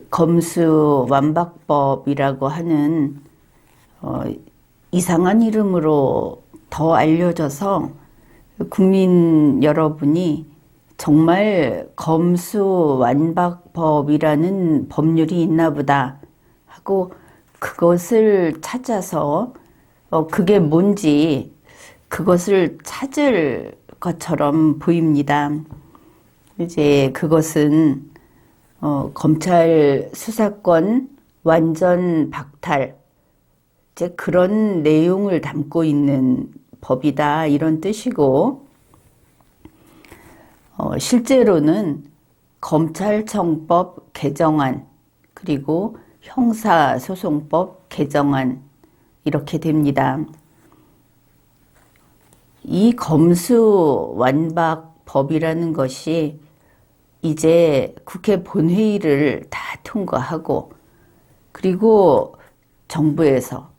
검수완박법이라고 하는 이상한 이름으로 더 알려져서 국민 여러분이 정말 검수완박법이라는 법률이 있나 보다 하고 그것을 찾아서 그게 뭔지 그것을 찾을 것처럼 보입니다. 이제 그것은 검찰 수사권 완전 박탈, 이제 그런 내용을 담고 있는 법이다 이런 뜻이고, 실제로는 검찰청법 개정안 그리고 형사소송법 개정안 이렇게 됩니다. 이 검수완박법이라는 것이 이제 국회 본회의를 다 통과하고 그리고 정부에서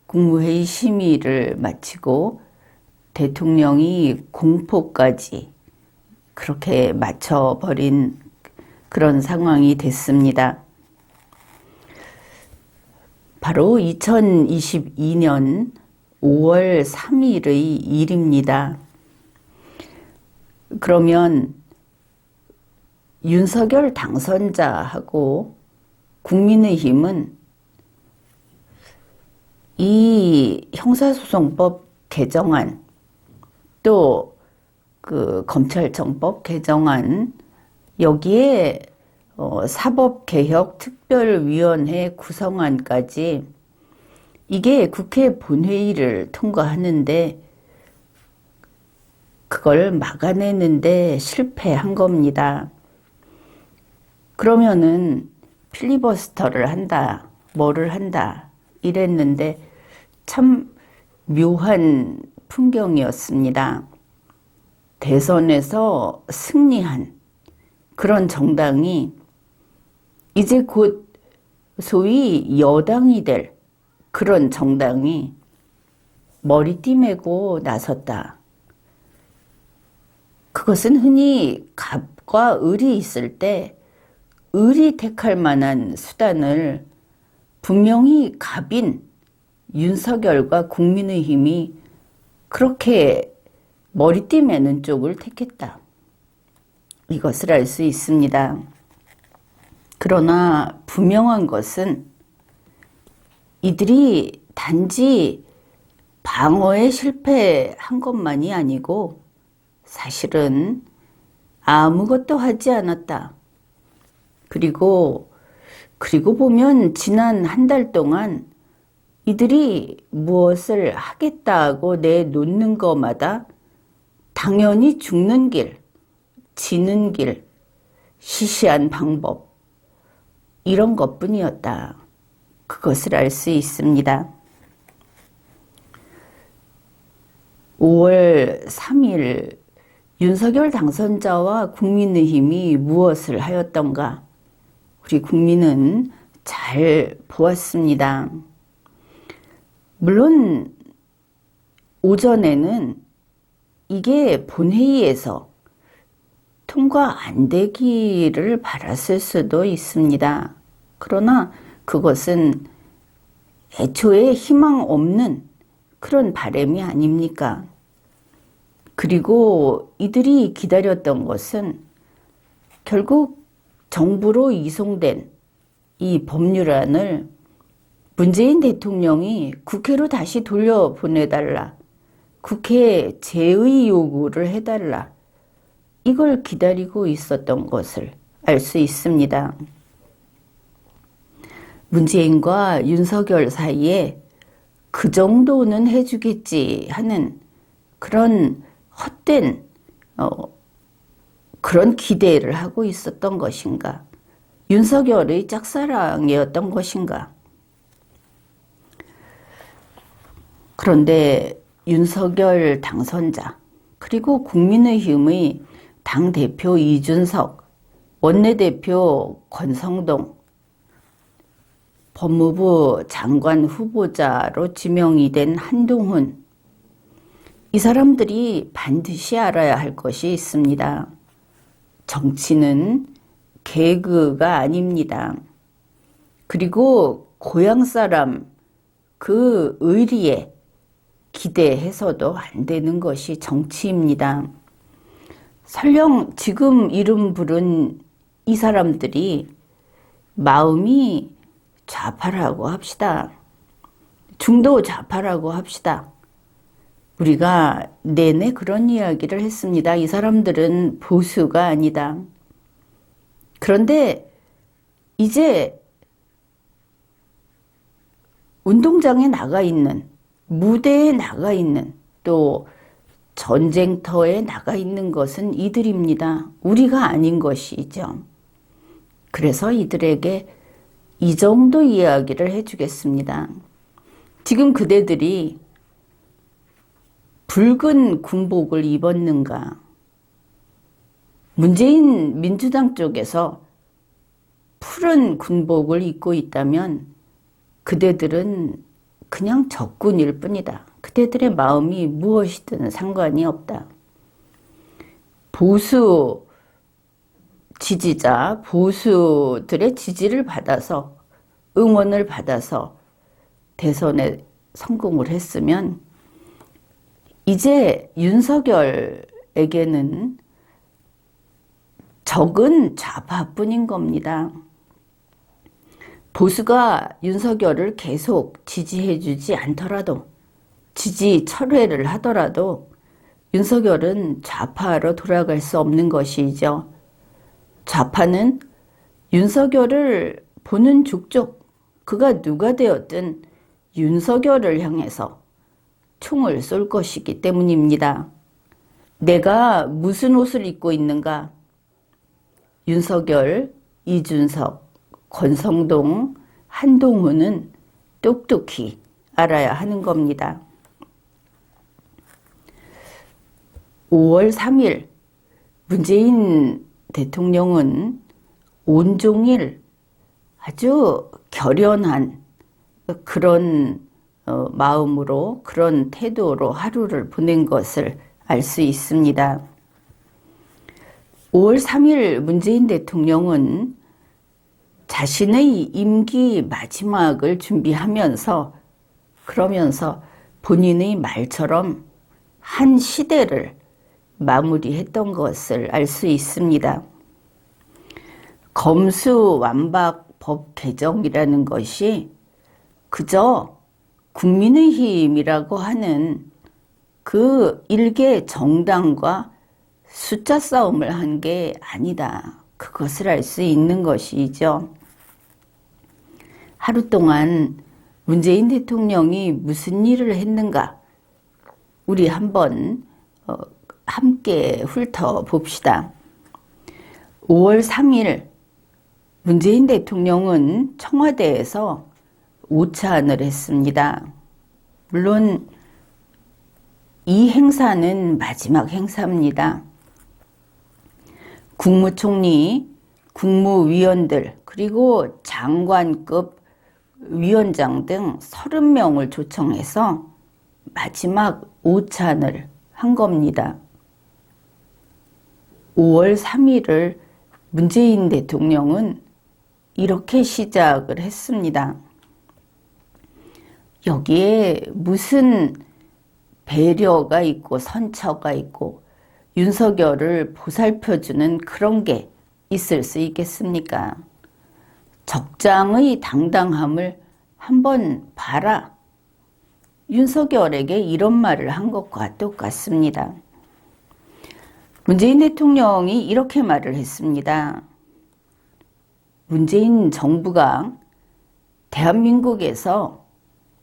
국무회의 심의를 마치고 대통령이 공포까지 그렇게 맞춰버린 그런 상황이 됐습니다. 바로 2022년 5월 3일의 일입니다. 그러면 윤석열 당선자하고 국민의힘은 이 형사소송법 개정안 또 그 검찰청법 개정안 여기에 사법개혁특별위원회 구성안까지 이게 국회 본회의를 통과하는데 그걸 막아내는데 실패한 겁니다. 그러면은 필리버스터를 한다, 뭐를 한다 이랬는데 참 묘한 풍경이었습니다. 대선에서 승리한 그런 정당이 이제 곧 소위 여당이 될 그런 정당이 머리띠 메고 나섰다. 그것은 흔히 갑과 을이 있을 때 을이 택할 만한 수단을 분명히 갑인 윤석열과 국민의힘이 그렇게 머리띠 매는 쪽을 택했다. 이것을 알 수 있습니다. 그러나 분명한 것은 이들이 단지 방어에 실패한 것만이 아니고 사실은 아무것도 하지 않았다. 그리고 보면 지난 한 달 동안 이들이 무엇을 하겠다고 내놓는 것마다 당연히 죽는 길, 지는 길, 시시한 방법 이런 것뿐이었다. 그것을 알 수 있습니다. 5월 3일 윤석열 당선자와 국민의힘이 무엇을 하였던가 우리 국민은 잘 보았습니다. 물론 오전에는 이게 본회의에서 통과 안 되기를 바랐을 수도 있습니다. 그러나 그것은 애초에 희망 없는 그런 바람이 아닙니까? 그리고 이들이 기다렸던 것은 결국 정부로 이송된 이 법률안을 문재인 대통령이 국회로 다시 돌려보내달라. 국회에 재의 요구를 해달라. 이걸 기다리고 있었던 것을 알 수 있습니다. 문재인과 윤석열 사이에 그 정도는 해주겠지 하는 그런 헛된 그런 기대를 하고 있었던 것인가? 윤석열의 짝사랑이었던 것인가? 그런데 윤석열 당선자 그리고 국민의힘의 당대표 이준석, 원내대표 권성동, 법무부 장관 후보자로 지명이 된 한동훈, 이 사람들이 반드시 알아야 할 것이 있습니다. 정치는 개그가 아닙니다. 그리고 고향 사람 그 의리에 기대해서도 안 되는 것이 정치입니다. 설령 지금 이름 부른 이 사람들이 마음이 좌파라고 합시다. 중도 좌파라고 합시다. 우리가 내내 그런 이야기를 했습니다. 이 사람들은 보수가 아니다. 그런데 이제 운동장에 나가 있는, 무대에 나가 있는, 또 전쟁터에 나가 있는 것은 이들입니다. 우리가 아닌 것이죠. 그래서 이들에게 이 정도 이야기를 해주겠습니다. 지금 그대들이 붉은 군복을 입었는가? 문재인 민주당 쪽에서 푸른 군복을 입고 있다면 그대들은 그냥 적군일 뿐이다. 그대들의 마음이 무엇이든 상관이 없다. 보수 지지자, 보수들의 지지를 받아서, 응원을 받아서 대선에 성공을 했으면 이제 윤석열에게는 적은 좌파뿐인 겁니다. 보수가 윤석열을 계속 지지해주지 않더라도, 지지 철회를 하더라도 윤석열은 좌파로 돌아갈 수 없는 것이죠. 좌파는 윤석열을 보는 족족 그가 누가 되었든 윤석열을 향해서 총을 쏠 것이기 때문입니다. 내가 무슨 옷을 입고 있는가? 윤석열, 이준석, 권성동, 한동훈은 똑똑히 알아야 하는 겁니다. 5월 3일 문재인 대통령은 온종일 아주 결연한 그런 마음으로, 그런 태도로 하루를 보낸 것을 알 수 있습니다. 5월 3일 문재인 대통령은 자신의 임기 마지막을 준비하면서, 그러면서 본인의 말처럼 한 시대를 마무리했던 것을 알 수 있습니다. 검수완박 개정이라는 것이 그저 국민의힘이라고 하는 그 일개 정당과 숫자 싸움을 한 게 아니다. 그것을 알 수 있는 것이죠. 하루 동안 문재인 대통령이 무슨 일을 했는가? 우리 한번 함께 훑어봅시다. 5월 3일 문재인 대통령은 청와대에서 오찬을 했습니다. 물론 이 행사는 마지막 행사입니다. 국무총리, 국무위원들, 그리고 장관급 위원장 등 30명을 초청해서 마지막 오찬을 한 겁니다. 5월 3일을 문재인 대통령은 이렇게 시작을 했습니다. 여기에 무슨 배려가 있고 선처가 있고 윤석열을 보살펴주는 그런 게 있을 수 있겠습니까? 적장의 당당함을 한번 봐라. 윤석열에게 이런 말을 한 것과 똑같습니다. 문재인 대통령이 이렇게 말을 했습니다. 문재인 정부가 대한민국에서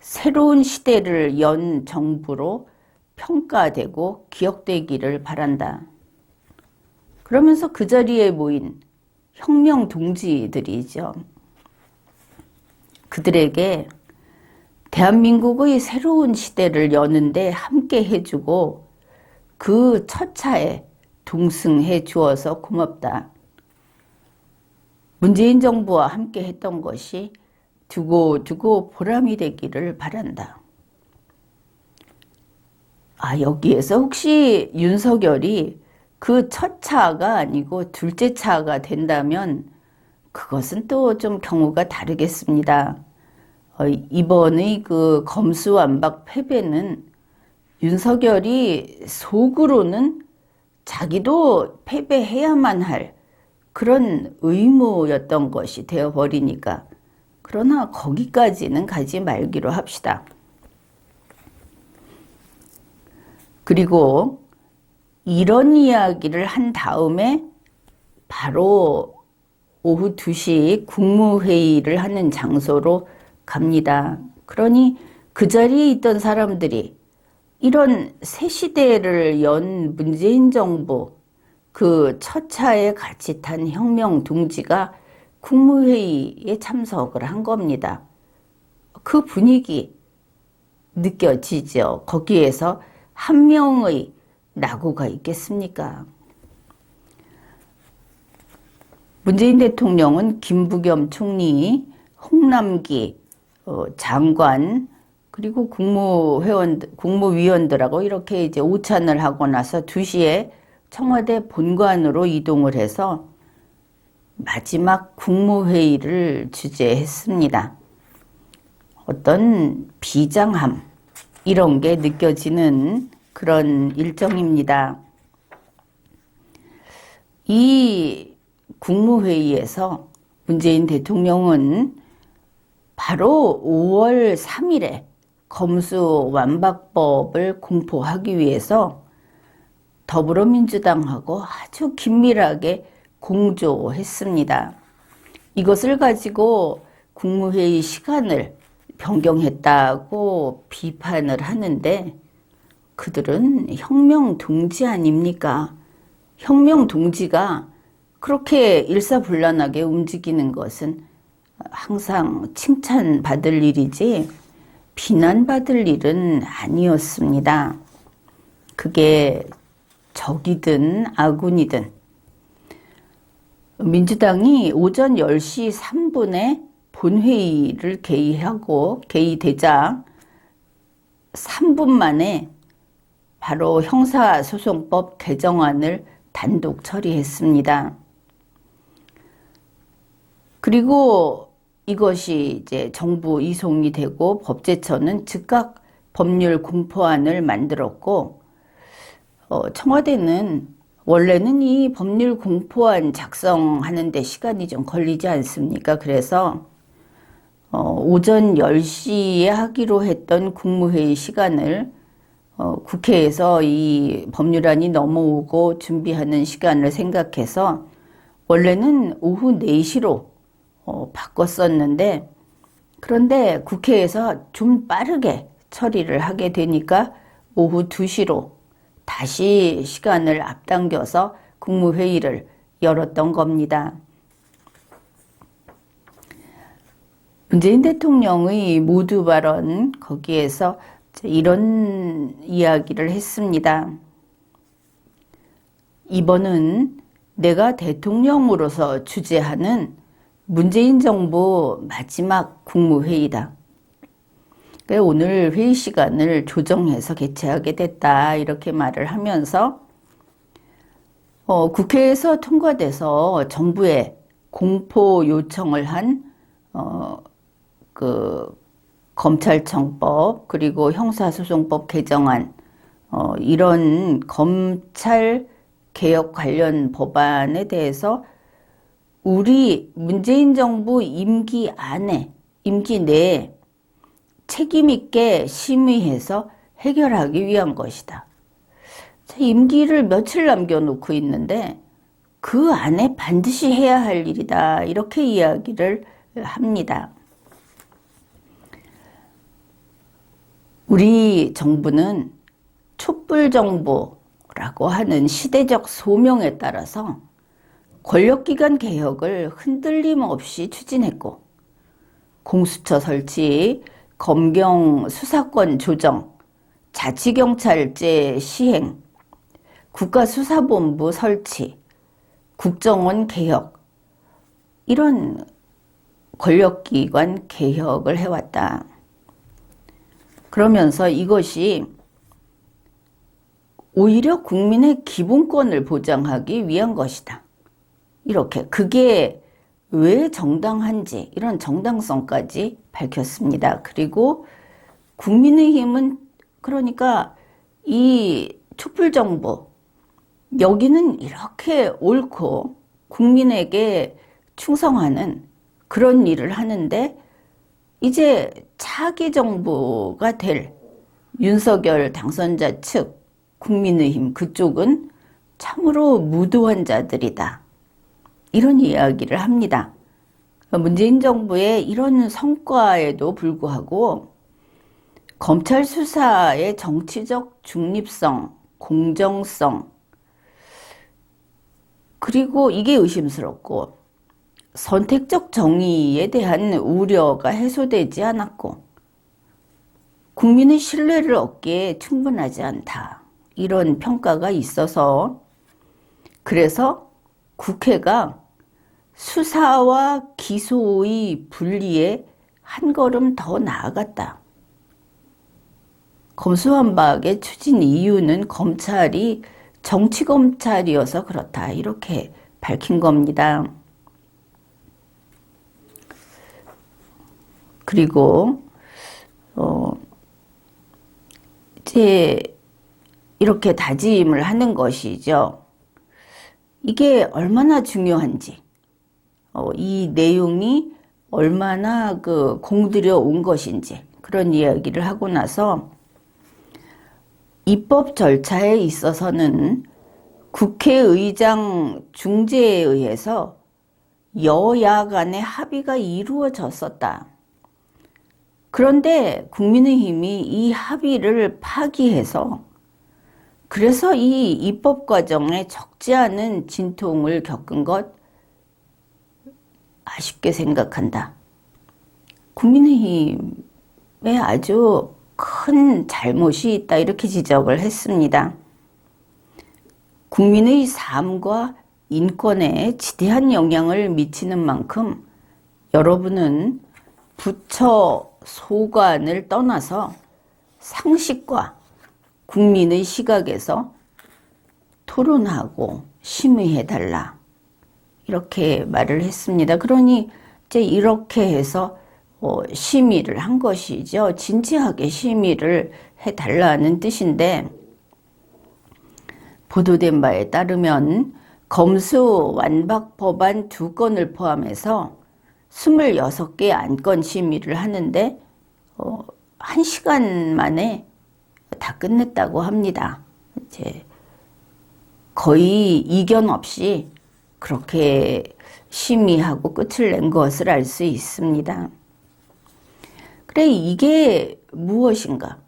새로운 시대를 연 정부로 평가되고 기억되기를 바란다. 그러면서 그 자리에 모인 혁명 동지들이죠. 그들에게 대한민국의 새로운 시대를 여는데 함께 해주고 그 첫 차에 동승해 주어서 고맙다. 문재인 정부와 함께 했던 것이 두고 보람이 되기를 바란다. 여기에서 혹시 윤석열이 그 첫 차가 아니고 둘째 차가 된다면 그것은 또 좀 경우가 다르겠습니다. 이번의 그 검수완박 패배는 윤석열이 속으로는 자기도 패배해야만 할 그런 의무였던 것이 되어버리니까, 그러나 거기까지는 가지 말기로 합시다. 그리고 이런 이야기를 한 다음에 바로 오후 2시 국무회의를 하는 장소로 갑니다. 그러니 그 자리에 있던 사람들이 이런 새 시대를 연 문재인 정부 그 첫 차에 같이 탄 혁명 둥지가 국무회의에 참석을 한 겁니다. 그 분위기 느껴지죠. 거기에서 한 명의 낙오가 있겠습니까? 문재인 대통령은 김부겸 총리, 홍남기 장관, 그리고 국무위원들하고 이렇게 이제 오찬을 하고 나서 2시에 청와대 본관으로 이동을 해서 마지막 국무회의를 주재했습니다. 어떤 비장함, 이런 게 느껴지는 그런 일정입니다. 이 국무회의에서 문재인 대통령은 바로 5월 3일에 검수완박법을 공포하기 위해서 더불어민주당하고 아주 긴밀하게 공조했습니다. 이것을 가지고 국무회의 시간을 변경했다고 비판을 하는데, 그들은 혁명 동지 아닙니까? 혁명 동지가 그렇게 일사불란하게 움직이는 것은 항상 칭찬받을 일이지 비난받을 일은 아니었습니다. 그게 적이든 아군이든. 민주당이 오전 10시 3분에 본회의를 개의되자 3분 만에 바로 형사소송법 개정안을 단독 처리했습니다. 그리고 이것이 이제 정부 이송이 되고 법제처는 즉각 법률 공포안을 만들었고, 청와대는 원래는 이 법률 공포안 작성하는 데 시간이 좀 걸리지 않습니까? 그래서 오전 10시에 하기로 했던 국무회의 시간을 국회에서 이 법률안이 넘어오고 준비하는 시간을 생각해서 원래는 오후 4시로 바꿨었는데, 그런데 국회에서 좀 빠르게 처리를 하게 되니까 오후 2시로 다시 시간을 앞당겨서 국무회의를 열었던 겁니다. 문재인 대통령의 모두 발언, 거기에서 이런 이야기를 했습니다. 이번은 내가 대통령으로서 주재하는 문재인 정부 마지막 국무회의다. 오늘 회의 시간을 조정해서 개최하게 됐다, 이렇게 말을 하면서 국회에서 통과돼서 정부에 공포 요청을 한 그 검찰청법, 그리고 형사소송법 개정안, 이런 검찰 개혁 관련 법안에 대해서 우리 문재인 정부 임기 내에 책임 있게 심의해서 해결하기 위한 것이다. 임기를 며칠 남겨놓고 있는데 그 안에 반드시 해야 할 일이다, 이렇게 이야기를 합니다. 우리 정부는 촛불정부라고 하는 시대적 소명에 따라서 권력기관 개혁을 흔들림 없이 추진했고, 공수처 설치, 검경 수사권 조정, 자치경찰제 시행, 국가수사본부 설치, 국정원 개혁, 이런 권력기관 개혁을 해왔다. 그러면서 이것이 오히려 국민의 기본권을 보장하기 위한 것이다. 이렇게, 그게 왜 정당한지 이런 정당성까지 밝혔습니다. 그리고 국민의힘은 그러니까 이 촛불정부 여기는 이렇게 옳고 국민에게 충성하는 그런 일을 하는데 이제 차기 정부가 될 윤석열 당선자 측 국민의힘 그쪽은 참으로 무도한 자들이다. 이런 이야기를 합니다. 문재인 정부의 이런 성과에도 불구하고 검찰 수사의 정치적 중립성, 공정성, 그리고 이게 의심스럽고 선택적 정의에 대한 우려가 해소되지 않았고 국민의 신뢰를 얻기에 충분하지 않다. 이런 평가가 있어서 그래서 국회가 수사와 기소의 분리에 한 걸음 더 나아갔다. 검수완박의 추진 이유는 검찰이 정치검찰이어서 그렇다. 이렇게 밝힌 겁니다. 그리고 이제 이렇게 다짐을 하는 것이죠. 이게 얼마나 중요한지, 이 내용이 얼마나 공들여 온 것인지 그런 이야기를 하고 나서 입법 절차에 있어서는 국회의장 중재에 의해서 여야 간의 합의가 이루어졌었다. 그런데 국민의힘이 이 합의를 파기해서 그래서 이 입법 과정에 적지 않은 진통을 겪은 것 아쉽게 생각한다. 국민의힘에 아주 큰 잘못이 있다 이렇게 지적을 했습니다. 국민의 삶과 인권에 지대한 영향을 미치는 만큼 여러분은 부처 소관을 떠나서 상식과 국민의 시각에서 토론하고 심의해달라 이렇게 말을 했습니다. 그러니 이제 이렇게 해서 심의를 한 것이죠. 진지하게 심의를 해달라는 뜻인데 보도된 바에 따르면 검수완박 법안 2건을 포함해서 26개 안건 심의를 하는데 1시간 만에 다 끝냈다고 합니다. 이제 거의 이견 없이 그렇게 심의하고 끝을 낸 것을 알 수 있습니다. 그래, 이게 무엇인가?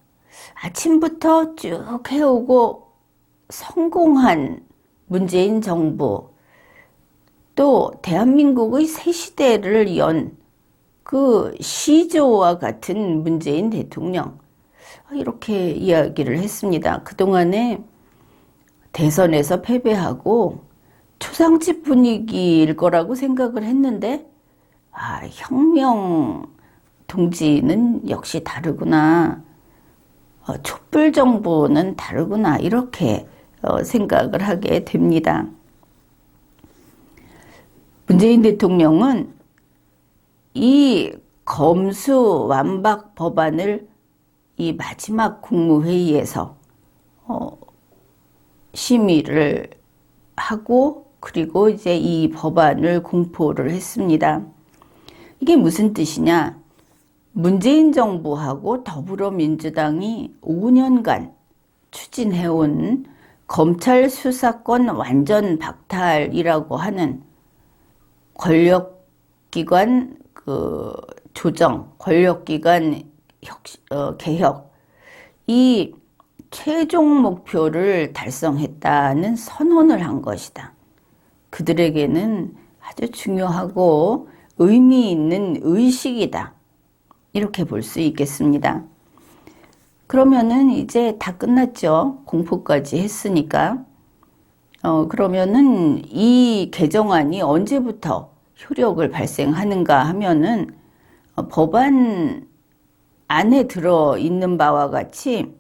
아침부터 쭉 해오고 성공한 문재인 정부, 또 대한민국의 새 시대를 연 그 시조와 같은 문재인 대통령, 이렇게 이야기를 했습니다. 그동안에 대선에서 패배하고 초상집 분위기일 거라고 생각을 했는데 혁명 동지는 역시 다르구나. 촛불 정부는 다르구나. 이렇게 생각을 하게 됩니다. 문재인 대통령은 이 검수완박 법안을 이 마지막 국무회의에서 심의를 하고 그리고 이제 이 법안을 공포를 했습니다. 이게 무슨 뜻이냐? 문재인 정부하고 더불어민주당이 5년간 추진해온 검찰 수사권 완전 박탈이라고 하는 권력기관 조정, 권력기관 개혁, 이 최종 목표를 달성했다는 선언을 한 것이다. 그들에게는 아주 중요하고 의미 있는 의식이다. 이렇게 볼 수 있겠습니다. 그러면은 이제 다 끝났죠. 공포까지 했으니까. 그러면은 이 개정안이 언제부터 효력을 발생하는가 하면은 법안 안에 들어 있는 바와 같이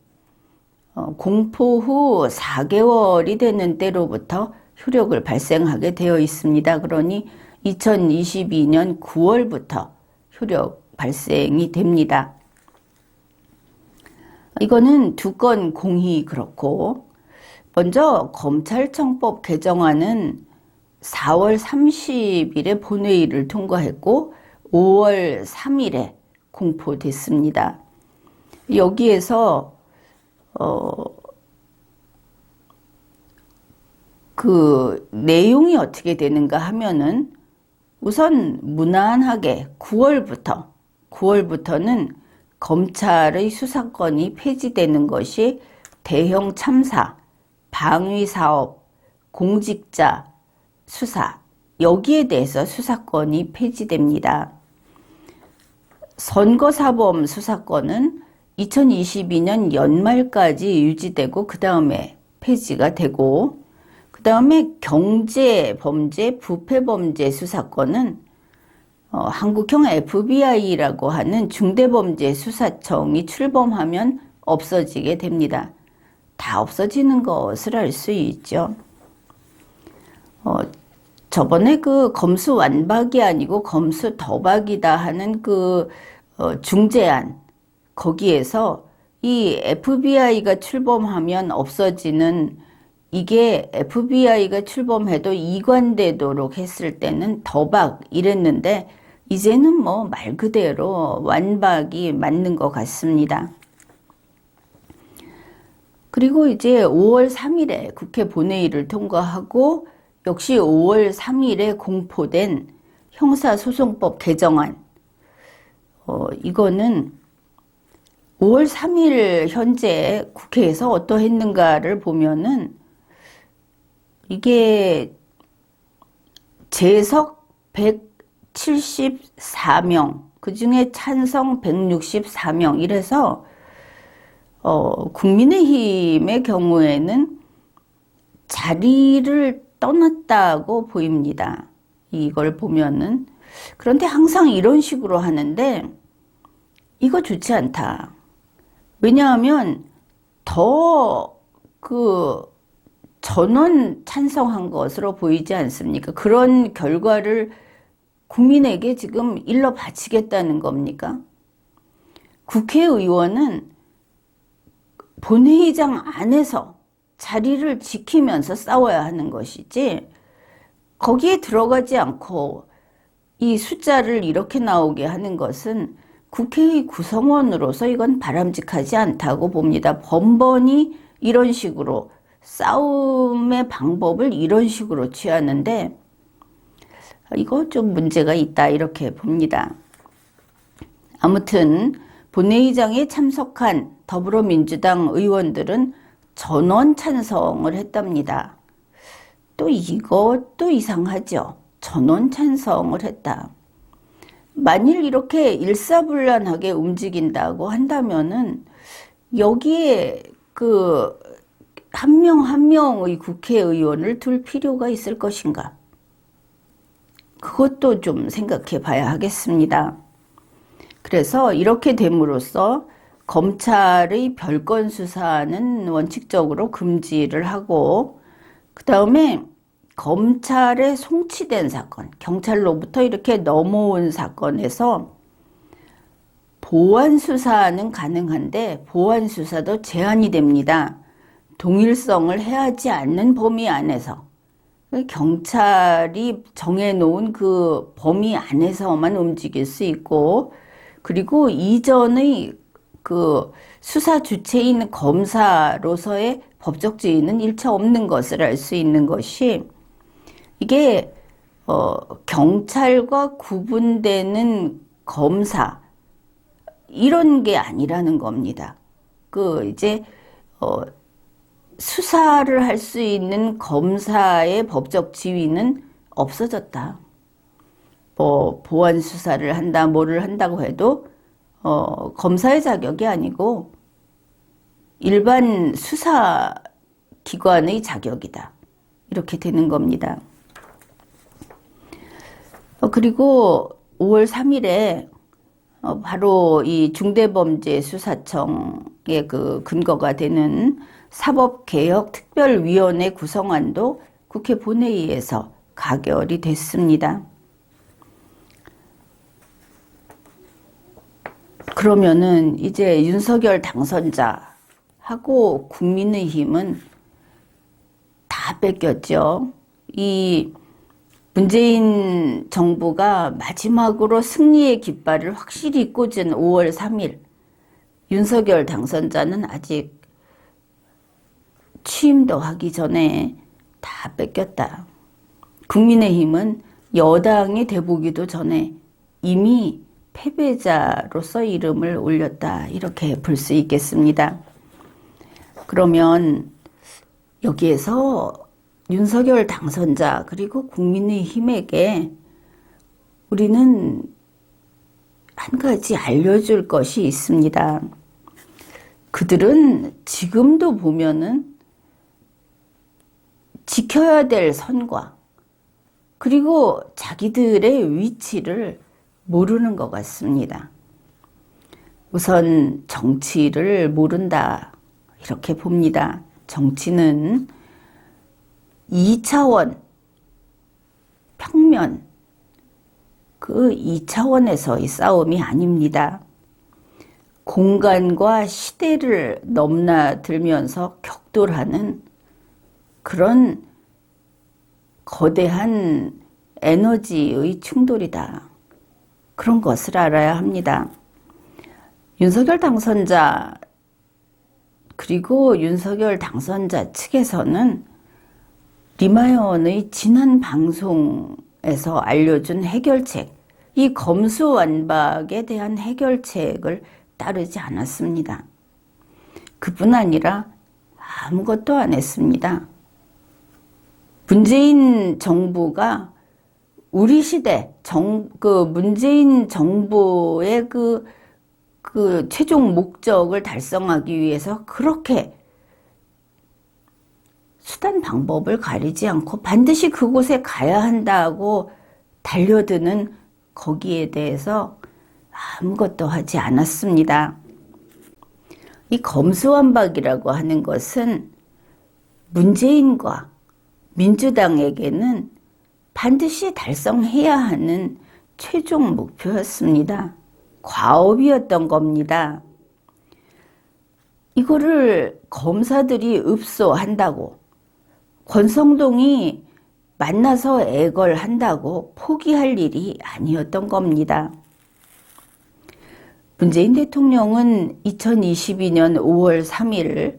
공포 후 4개월이 되는 때로부터 효력을 발생하게 되어 있습니다. 그러니 2022년 9월부터 효력 발생이 됩니다. 이거는 두 건 공히 그렇고, 먼저 검찰청법 개정안은 4월 30일에 본회의를 통과했고 5월 3일에 공포됐습니다. 여기에서 그 내용이 어떻게 되는가 하면은 우선 무난하게 9월부터는 검찰의 수사권이 폐지되는 것이 대형 참사, 방위사업, 공직자 수사, 여기에 대해서 수사권이 폐지됩니다. 선거사범 수사권은 2022년 연말까지 유지되고 그 다음에 폐지가 되고, 그 다음에 경제범죄, 부패범죄 수사권은 한국형 FBI라고 하는 중대범죄수사청이 출범하면 없어지게 됩니다. 다 없어지는 것을 알 수 있죠. 저번에 그 검수완박이 아니고 검수더박이다 하는 그 중재안, 거기에서 이 FBI가 출범하면 없어지는, 이게 FBI가 출범해도 이관되도록 했을 때는 더박 이랬는데, 이제는 뭐 말 그대로 완박이 맞는 것 같습니다. 그리고 이제 5월 3일에 국회 본회의를 통과하고 역시 5월 3일에 공포된 형사소송법 개정안, 이거는 5월 3일 현재 국회에서 어떠했는가를 보면은 이게 재석 174명, 그 중에 찬성 164명 이래서 국민의힘의 경우에는 자리를 떠났다고 보입니다. 이걸 보면은. 그런데 항상 이런 식으로 하는데 이거 좋지 않다. 왜냐하면 더 전원 찬성한 것으로 보이지 않습니까? 그런 결과를 국민에게 지금 일러 바치겠다는 겁니까? 국회의원은 본회의장 안에서 자리를 지키면서 싸워야 하는 것이지, 거기에 들어가지 않고 이 숫자를 이렇게 나오게 하는 것은 국회의 구성원으로서 이건 바람직하지 않다고 봅니다. 번번이 이런 식으로 싸움의 방법을 이런 식으로 취하는데 이거 좀 문제가 있다 이렇게 봅니다. 아무튼 본회의장에 참석한 더불어민주당 의원들은 전원 찬성을 했답니다. 또 이것도 이상하죠. 전원 찬성을 했다. 만일 이렇게 일사불란하게 움직인다고 한다면은 여기에 그 한 명 한 명의 국회의원을 둘 필요가 있을 것인가? 그것도 좀 생각해 봐야 하겠습니다. 그래서 이렇게 됨으로써 검찰의 별건 수사는 원칙적으로 금지를 하고, 그 다음에 검찰에 송치된 사건, 경찰로부터 이렇게 넘어온 사건에서 보완 수사는 가능한데 보완 수사도 제한이 됩니다. 동일성을 해하지 않는 범위 안에서, 경찰이 정해놓은 그 범위 안에서만 움직일 수 있고, 그리고 이전의 그 수사 주체인 검사로서의 법적 지위는 일체 없는 것을 알 수 있는 것이, 이게 경찰과 구분되는 검사 이런 게 아니라는 겁니다. 이제 수사를 할 수 있는 검사의 법적 지위는 없어졌다. 보완 수사를 한다, 뭐를 한다고 해도 검사의 자격이 아니고 일반 수사기관의 자격이다. 이렇게 되는 겁니다. 그리고 5월 3일에 바로 이 중대범죄수사청의 그 근거가 되는 사법개혁특별위원회 구성안도 국회 본회의에서 가결이 됐습니다. 그러면은 이제 윤석열 당선자하고 국민의힘은 다 뺏겼죠. 이 문재인 정부가 마지막으로 승리의 깃발을 확실히 꽂은 5월 3일, 윤석열 당선자는 아직 취임도 하기 전에 다 뺏겼다. 국민의힘은 여당이 돼보기도 전에 이미 패배자로서 이름을 올렸다. 이렇게 볼 수 있겠습니다. 그러면 여기에서 윤석열 당선자 그리고 국민의힘에게 우리는 한 가지 알려줄 것이 있습니다. 그들은 지금도 보면은 지켜야 될 선과 그리고 자기들의 위치를 모르는 것 같습니다. 우선 정치를 모른다 이렇게 봅니다. 정치는 2차원 평면 그 2차원에서의 싸움이 아닙니다. 공간과 시대를 넘나들면서 격돌하는 그런 거대한 에너지의 충돌이다. 그런 것을 알아야 합니다. 윤석열 당선자 그리고 윤석열 당선자 측에서는 리마연의 지난 방송에서 알려준 해결책, 이 검수완박에 대한 해결책을 따르지 않았습니다. 그뿐 아니라 아무것도 안 했습니다. 문재인 정부가 우리 시대 문재인 정부의 그 최종 목적을 달성하기 위해서 그렇게 수단 방법을 가리지 않고 반드시 그곳에 가야 한다고 달려드는 거기에 대해서 아무것도 하지 않았습니다. 이 검수완박이라고 하는 것은 문재인과 민주당에게는 반드시 달성해야 하는 최종 목표였습니다. 과업이었던 겁니다. 이거를 검사들이 읍소한다고 권성동이 만나서 애걸한다고 포기할 일이 아니었던 겁니다. 문재인 대통령은 2022년 5월 3일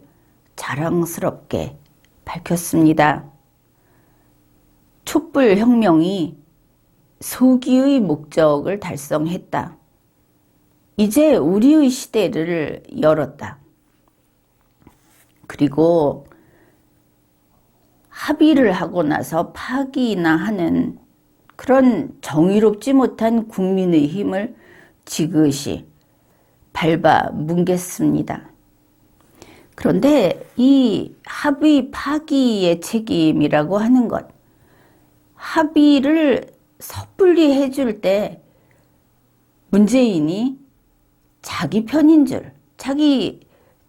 자랑스럽게 밝혔습니다. 촛불혁명이 소기의 목적을 달성했다. 이제 우리의 시대를 열었다. 그리고 합의를 하고 나서 파기나 하는 그런 정의롭지 못한 국민의 힘을 지그시 밟아 뭉갰습니다. 그런데 이 합의 파기의 책임이라고 하는 것, 합의를 섣불리 해줄 때 문재인이 자기 편인 줄, 자기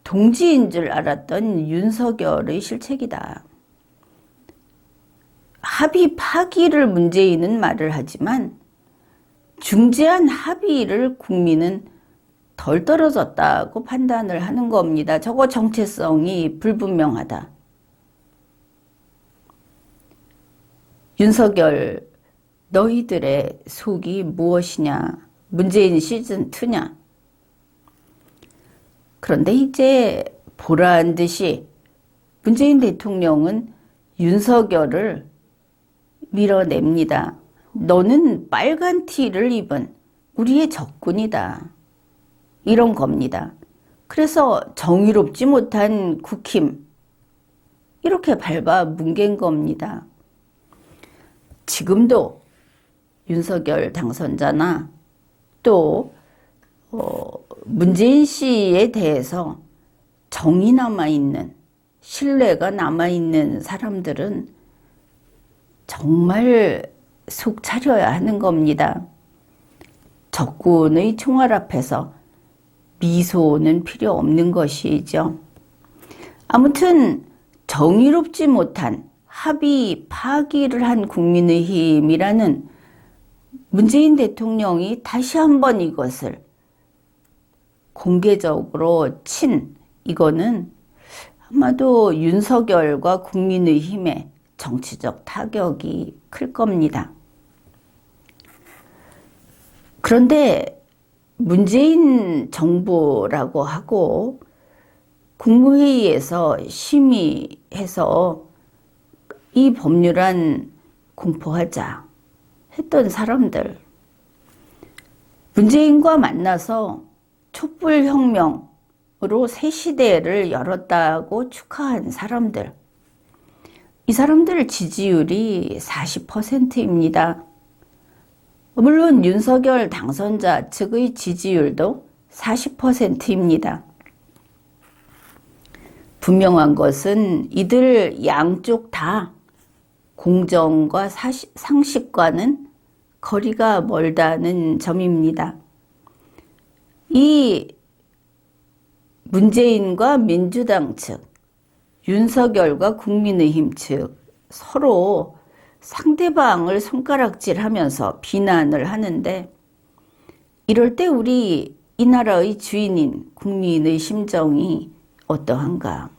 동지인 줄 알았던 윤석열의 실책이다. 합의 파기를 문재인은 말을 하지만 중재한 합의를 국민은 덜 떨어졌다고 판단을 하는 겁니다. 저거 정체성이 불분명하다. 윤석열, 너희들의 속이 무엇이냐? 문재인 시즌2냐? 그런데 이제 보란 듯이 문재인 대통령은 윤석열을 밀어냅니다. 너는 빨간 티를 입은 우리의 적군이다. 이런 겁니다. 그래서 정의롭지 못한 국힘 이렇게 밟아 뭉갠 겁니다. 지금도 윤석열 당선자나 또 문재인 씨에 대해서 정이 남아있는, 신뢰가 남아있는 사람들은 정말 속 차려야 하는 겁니다. 적군의 총알 앞에서 미소는 필요 없는 것이죠. 아무튼 정의롭지 못한 합의 파기를 한 국민의힘이라는 문재인 대통령이 다시 한번 이것을 공개적으로 친 이거는 아마도 윤석열과 국민의힘의 정치적 타격이 클 겁니다. 그런데 문재인 정부라고 하고 국무회의에서 심의해서 이 법률안 공포하자 했던 사람들, 문재인과 만나서 촛불혁명으로 새 시대를 열었다고 축하한 사람들, 이 사람들 지지율이 40%입니다. 물론 윤석열 당선자 측의 지지율도 40%입니다. 분명한 것은 이들 양쪽 다 공정과 상식과는 거리가 멀다는 점입니다. 이 문재인과 민주당 측, 윤석열과 국민의힘 측 서로 상대방을 손가락질하면서 비난을 하는데, 이럴 때 우리 이 나라의 주인인 국민의 심정이 어떠한가?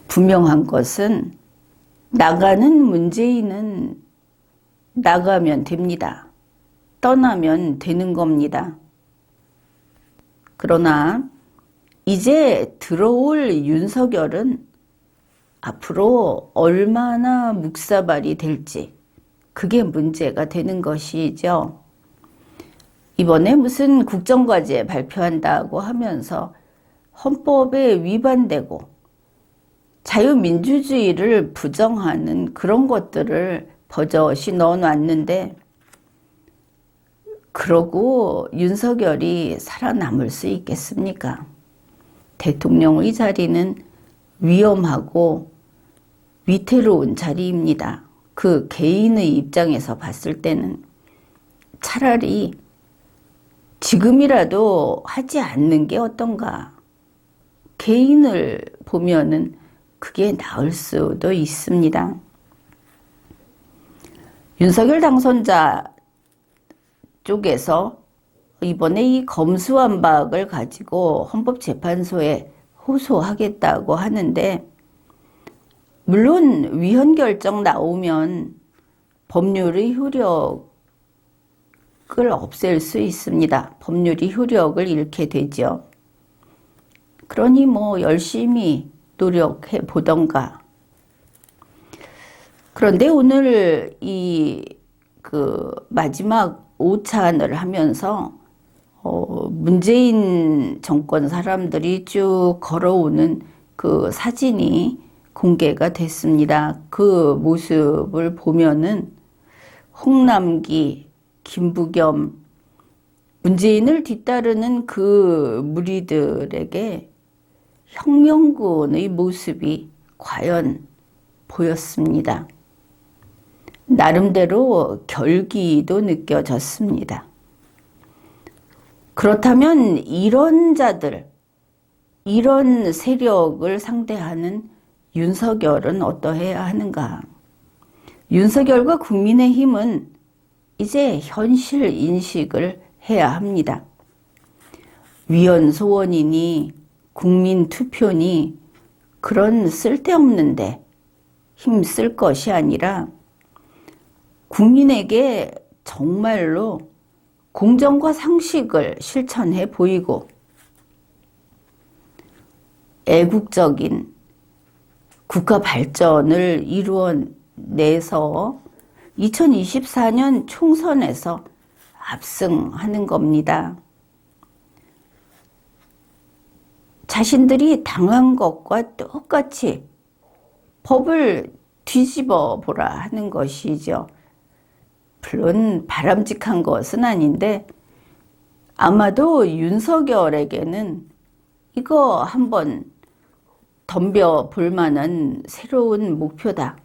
분명한 것은 나가는 문재인은 나가면 됩니다. 떠나면 되는 겁니다. 그러나 이제 들어올 윤석열은 앞으로 얼마나 묵사발이 될지, 그게 문제가 되는 것이죠. 이번에 무슨 국정과제 발표한다고 하면서 헌법에 위반되고 자유민주주의를 부정하는 그런 것들을 버젓이 넣어놨는데, 그러고 윤석열이 살아남을 수 있겠습니까? 대통령의 자리는 위험하고 위태로운 자리입니다. 그 개인의 입장에서 봤을 때는 차라리 지금이라도 하지 않는 게 어떤가. 개인을 보면은 그게 나을 수도 있습니다. 윤석열 당선자 쪽에서 이번에 이 검수완박을 가지고 헌법재판소에 호소하겠다고 하는데, 물론 위헌 결정 나오면 법률의 효력을 없앨 수 있습니다. 법률이 효력을 잃게 되죠. 그러니 열심히 노력해 보던가. 그런데 오늘 마지막 오찬을 하면서 문재인 정권 사람들이 쭉 걸어오는 그 사진이 공개가 됐습니다. 그 모습을 보면은 홍남기, 김부겸, 문재인을 뒤따르는 그 무리들에게 혁명군의 모습이 과연 보였습니다. 나름대로 결기도 느껴졌습니다. 그렇다면 이런 자들, 이런 세력을 상대하는 윤석열은 어떠해야 하는가? 윤석열과 국민의힘은 이제 현실 인식을 해야 합니다. 위헌소원이니 국민 투표니 그런 쓸데없는데 힘쓸 것이 아니라 국민에게 정말로 공정과 상식을 실천해 보이고 애국적인 국가 발전을 이루어내서 2024년 총선에서 압승하는 겁니다. 자신들이 당한 것과 똑같이 법을 뒤집어 보라 하는 것이죠. 물론 바람직한 것은 아닌데 아마도 윤석열에게는 이거 한번 덤벼볼 만한 새로운 목표다.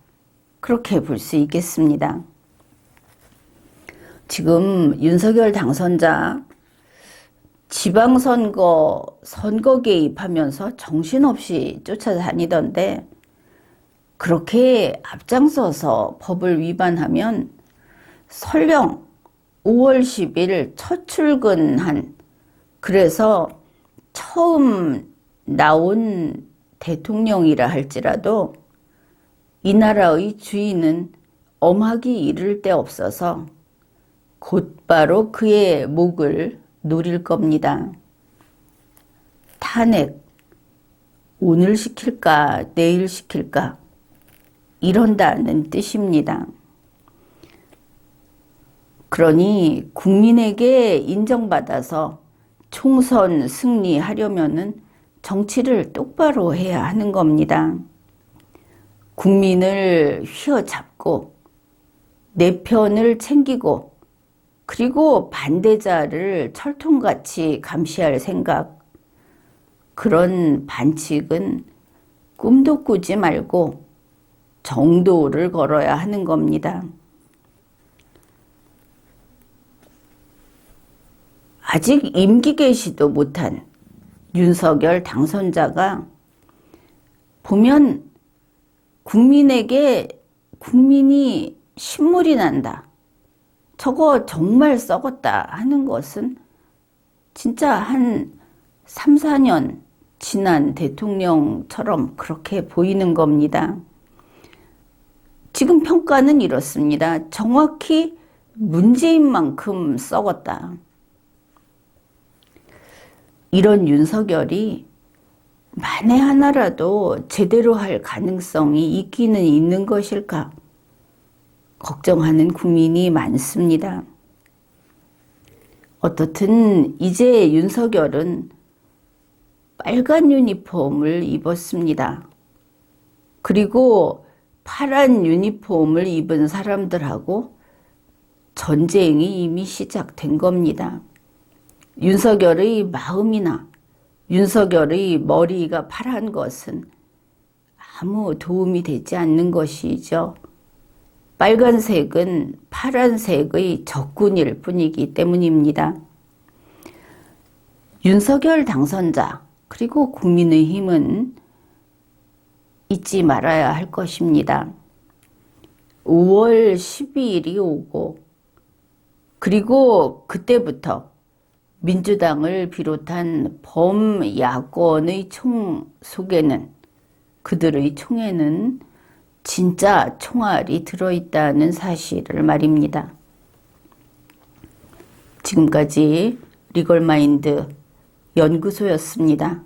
그렇게 볼 수 있겠습니다. 지금 윤석열 당선자 지방선거 선거 개입하면서 정신없이 쫓아다니던데, 그렇게 앞장서서 법을 위반하면 설령 5월 10일 첫 출근한, 그래서 처음 나온 대통령이라 할지라도 이 나라의 주인은 엄하기 이를 데 없어서 곧바로 그의 목을 노릴 겁니다. 탄핵, 오늘 시킬까 내일 시킬까 이런다는 뜻입니다. 그러니 국민에게 인정받아서 총선 승리하려면은 정치를 똑바로 해야 하는 겁니다. 국민을 휘어잡고 내 편을 챙기고 그리고 반대자를 철통같이 감시할 생각, 그런 반칙은 꿈도 꾸지 말고 정도를 걸어야 하는 겁니다. 아직 임기 개시도 못한 윤석열 당선자가 보면 국민에게 국민이 신물이 난다, 저거 정말 썩었다 하는 것은 진짜 한 3, 4년 지난 대통령처럼 그렇게 보이는 겁니다. 지금 평가는 이렇습니다. 정확히 문재인만큼 썩었다. 이런 윤석열이 만에 하나라도 제대로 할 가능성이 있기는 있는 것일까? 걱정하는 국민이 많습니다. 어떻든 이제 윤석열은 빨간 유니폼을 입었습니다. 그리고 파란 유니폼을 입은 사람들하고 전쟁이 이미 시작된 겁니다. 윤석열의 마음이나 윤석열의 머리가 파란 것은 아무 도움이 되지 않는 것이죠. 빨간색은 파란색의 적군일 뿐이기 때문입니다. 윤석열 당선자 그리고 국민의힘은 잊지 말아야 할 것입니다. 5월 12일이 오고 그리고 그때부터 민주당을 비롯한 범야권의 총 속에는, 그들의 총에는 진짜 총알이 들어있다는 사실을 말입니다. 지금까지 리걸마인드 연구소였습니다.